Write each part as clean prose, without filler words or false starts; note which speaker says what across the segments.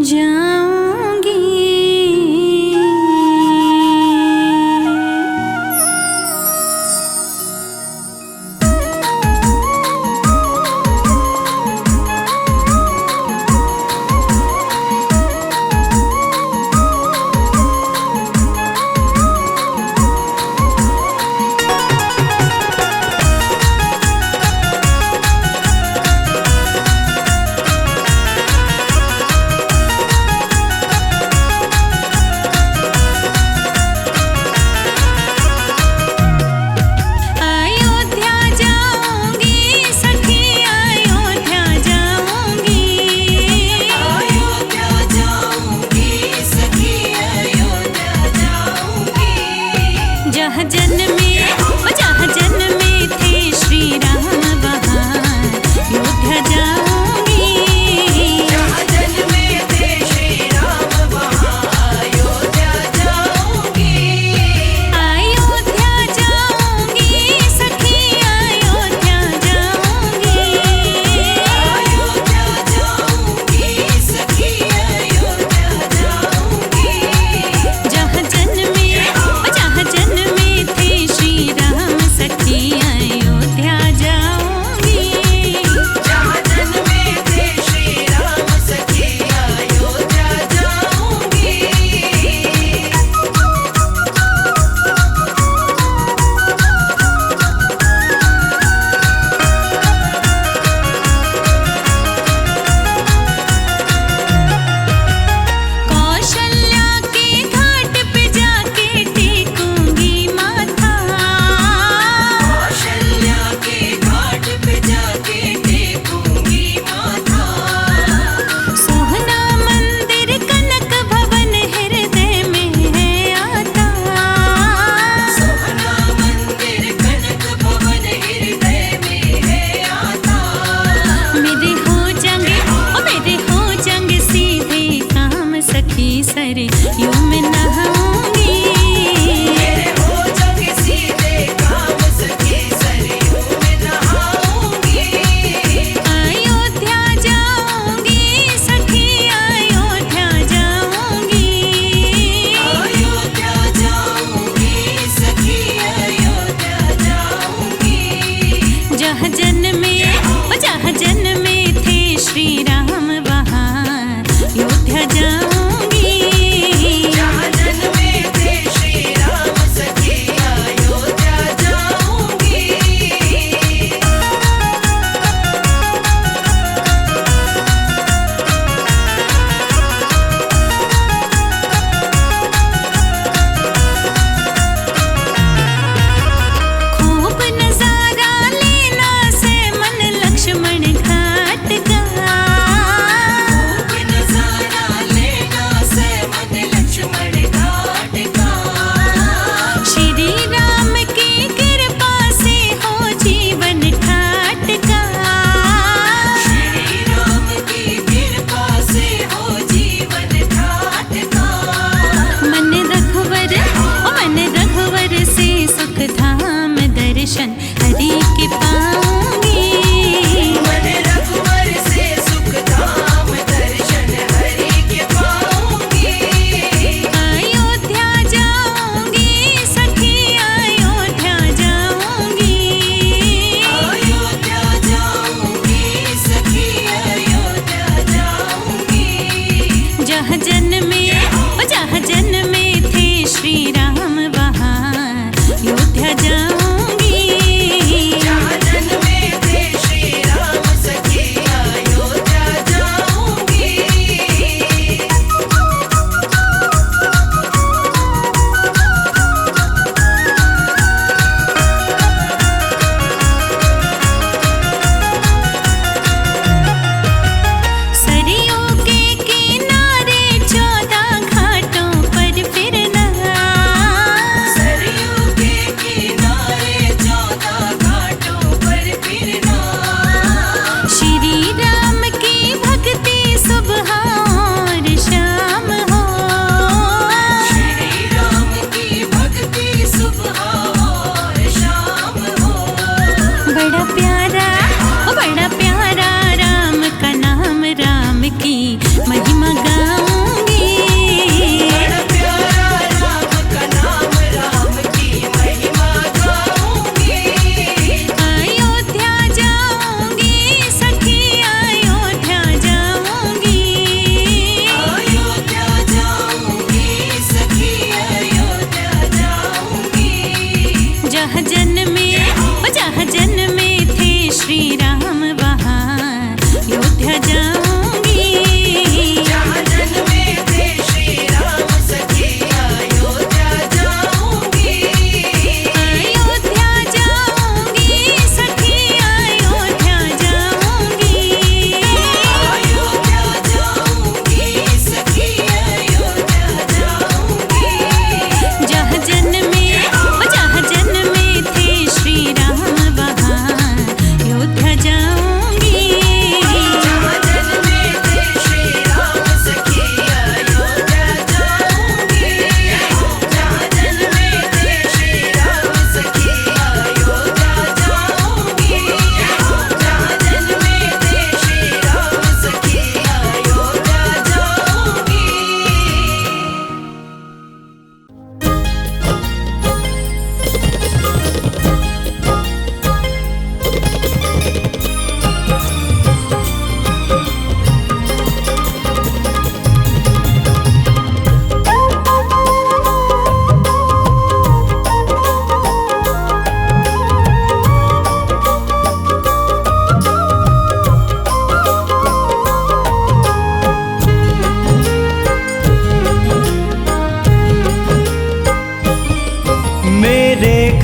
Speaker 1: जाऊंगी।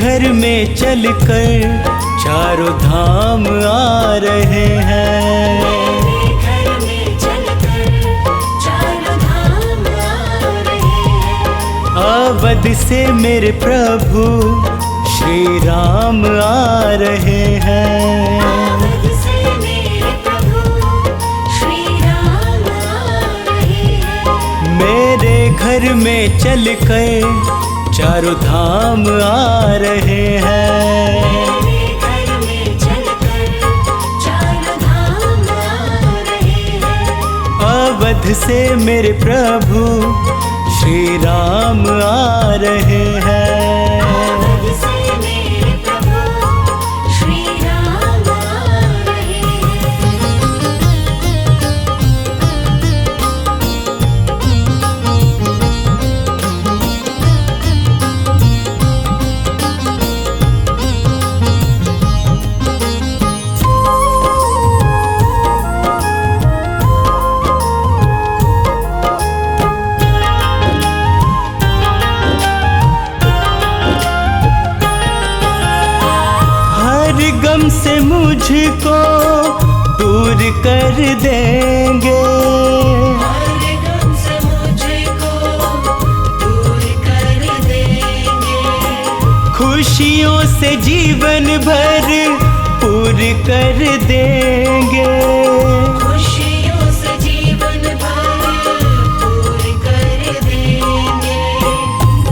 Speaker 1: घर में चलकर चारों धाम आ रहे हैं।
Speaker 2: मेरे घर में चलकर चारों धाम आ रहे हैं।
Speaker 1: अवध से मेरे प्रभु श्री राम आ रहे हैं।
Speaker 2: अवध से मेरे प्रभु श्री राम आ रहे हैं।
Speaker 1: मेरे घर में चलकर चारों धाम आ रहे हैं।
Speaker 2: मेरे घर में चलकर चारों धाम आ रहे हैं।
Speaker 1: अवध से मेरे प्रभु श्री राम आ रहे हैं।
Speaker 2: अवध से मेरे प्रभु श्री राम आ रहे हैं।
Speaker 1: गम से मुझको दूर कर देंगे।
Speaker 2: हर गम से मुझको दूर कर देंगे।
Speaker 1: खुशियों से जीवन भर पूरी कर देंगे।
Speaker 2: खुशियों से जीवन भर पूरी कर देंगे।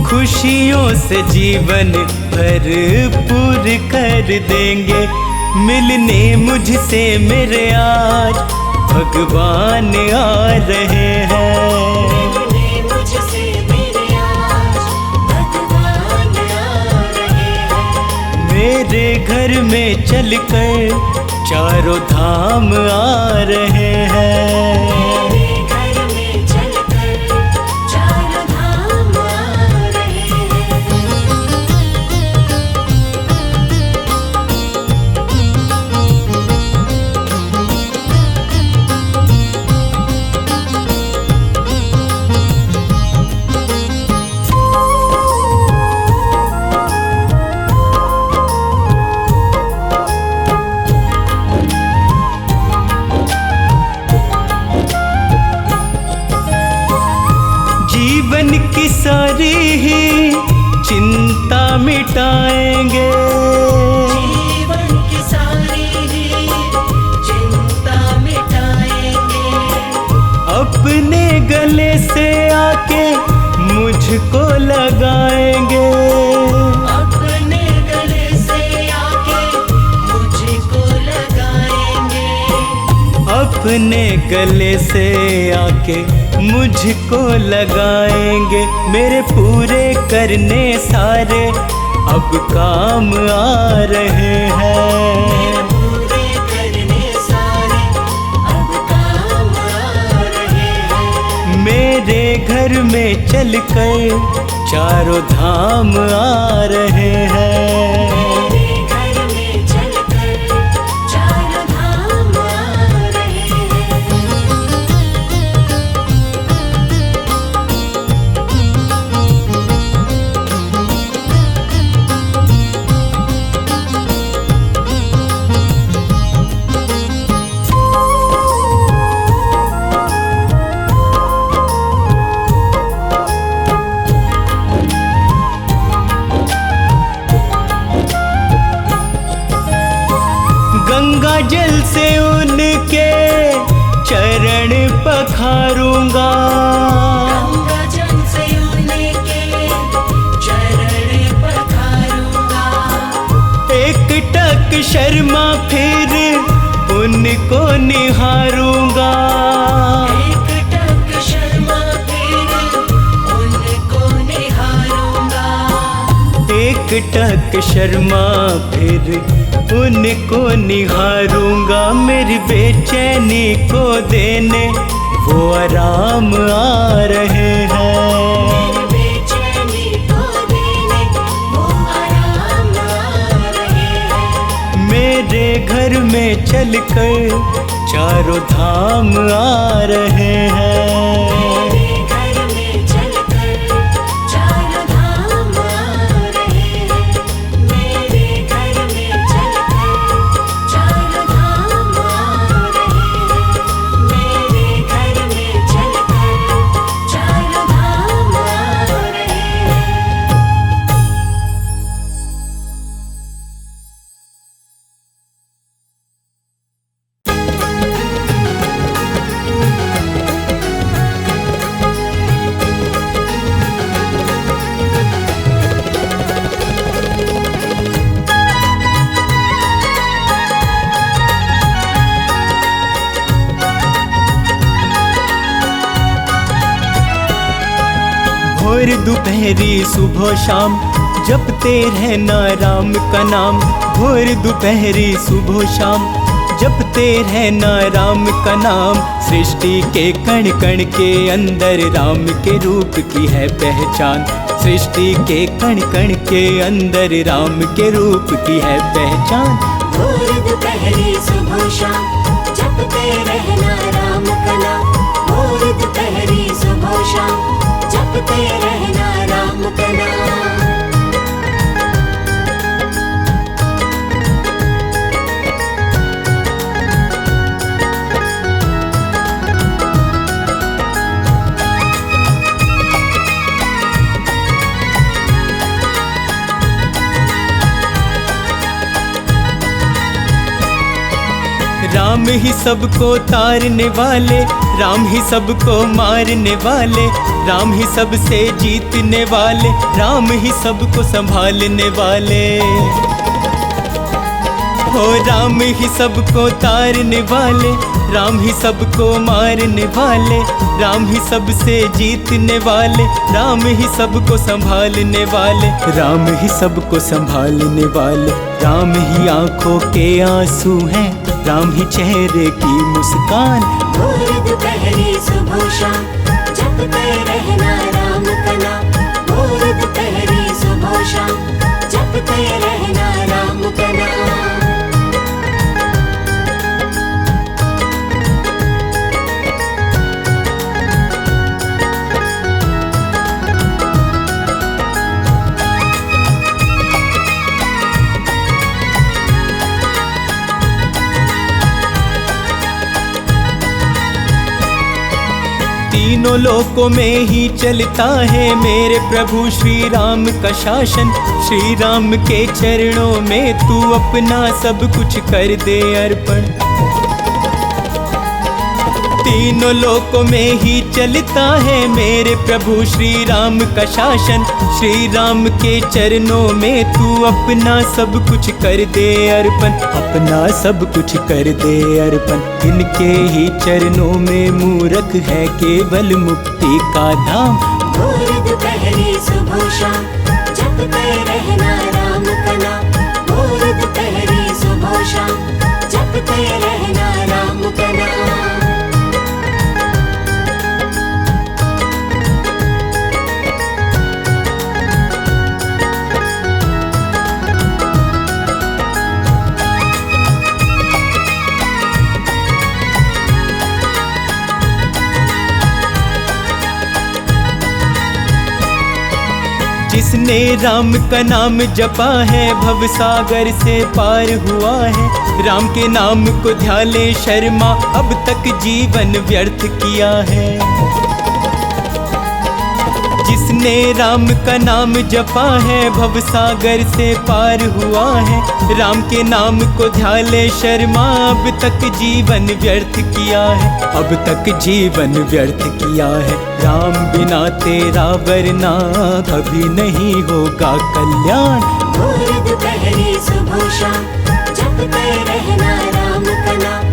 Speaker 1: खुशियों से जीवन भरपूर कर देंगे। मिलने मुझसे मेरे आज भगवान आ रहे हैं।
Speaker 2: मिलने मुझसे मेरे आज भगवान आ रहे हैं।
Speaker 1: मेरे घर में चलकर चारों धाम आ रहे हैं।
Speaker 2: मेरे घर में चलकर चारों धाम आ रहे हैं।
Speaker 1: जीवन की सारी ही चिंता मिटाएंगे।
Speaker 2: जीवन की सारी ही चिंता मिटाएंगे।
Speaker 1: अपने गले से आके मुझको लगाएंगे।
Speaker 2: अपने गले से आके मुझको लगाएंगे।
Speaker 1: अपने गले से आके मुझको लगाएंगे। मेरे पूरे करने सारे अब काम आ रहे हैं।
Speaker 2: पूरे करने सारे अब काम आ रहे हैं।
Speaker 1: मेरे घर में चलकर चारों धाम आ रहे हैं।
Speaker 2: मेरे घर में चलकर चारों धाम आ रहे हैं।
Speaker 1: गंगा जल से उनके चरण पखारूंगा।
Speaker 2: गंगा जल से उनके चरण पखारूंगा।
Speaker 1: एक टक शर्मा फिर उनको निहारूंगा।
Speaker 2: एक टक शर्मा फिर उनको निहारूंगा।
Speaker 1: एक टक शर्मा फिर उनको निहारूंगा। मेरी बेचैनी को देने वो आराम आ रहे हैं।
Speaker 2: बेचैनी को देने वो आराम आ रहे हैं।
Speaker 1: मेरे घर में चलकर चारों धाम आ रहे हैं।
Speaker 2: मेरे घर में चलकर चारों धाम आ रहे हैं।
Speaker 1: भोर दोपहरी सुबह शाम जपते रहना राम का नाम। भोर दोपहरी सुबह शाम जपते रहना राम का नाम। सृष्टि के कण कण के अंदर राम के रूप की है पहचान। सृष्टि के कण कण के अंदर राम के रूप की है पहचान।
Speaker 2: भोर दोपहरी सुबह शाम जपते रहना राम का नाम। भोर दोपहरी सुबह शाम जपते रहना राम का नाम।
Speaker 1: राम ही सबको तारने वाले, राम ही सबको मारने वाले, राम ही सबसे जीतने वाले, राम ही सबको संभालने वाले। हो राम ही सबको तारने वाले, राम ही सबको मारने वाले, राम ही सबसे जीतने वाले, राम ही सबको संभालने वाले, राम ही सबको संभालने वाले। राम ही आंखों के आंसू हैं, राम ही चेहरे की मुस्कान।
Speaker 2: भोर दोपहरी सुबह शाम जपते रहना राम का नाम। भोर दोपहरी सुबह शाम जपते रहना राम का नाम।
Speaker 1: तीनों लोकों में ही चलता है मेरे प्रभु श्री राम का शासन। श्री राम के चरणों में तू अपना सब कुछ कर दे अर्पण। तीनों लोकों में ही चलता है मेरे प्रभु श्री राम का शासन। श्री राम के चरणों में तू अपना सब कुछ कर दे अर्पण। अपना सब कुछ कर दे अर्पण। इनके ही चरणों में मूरख है केवल मुक्ति का धाम।
Speaker 2: भोर दोपहरी सुबह शाम जपते रहना राम का नाम। भोर दोपहरी सुबह शाम जपते रहना राम का नाम।
Speaker 1: जिसने राम का नाम जपा है भव सागर से पार हुआ है। राम के नाम को ध्याले शर्मा अब तक जीवन व्यर्थ किया है। जिसने राम का नाम जपा है भव सागर से पार हुआ है। राम के नाम को ध्याले शर्मा अब तक जीवन व्यर्थ किया है। अब तक जीवन व्यर्थ किया है। राम बिना तेरा वरना कभी नहीं होगा कल्याण।
Speaker 2: भोर दोपहरी सुबह शाम जपते रहना राम का नाम।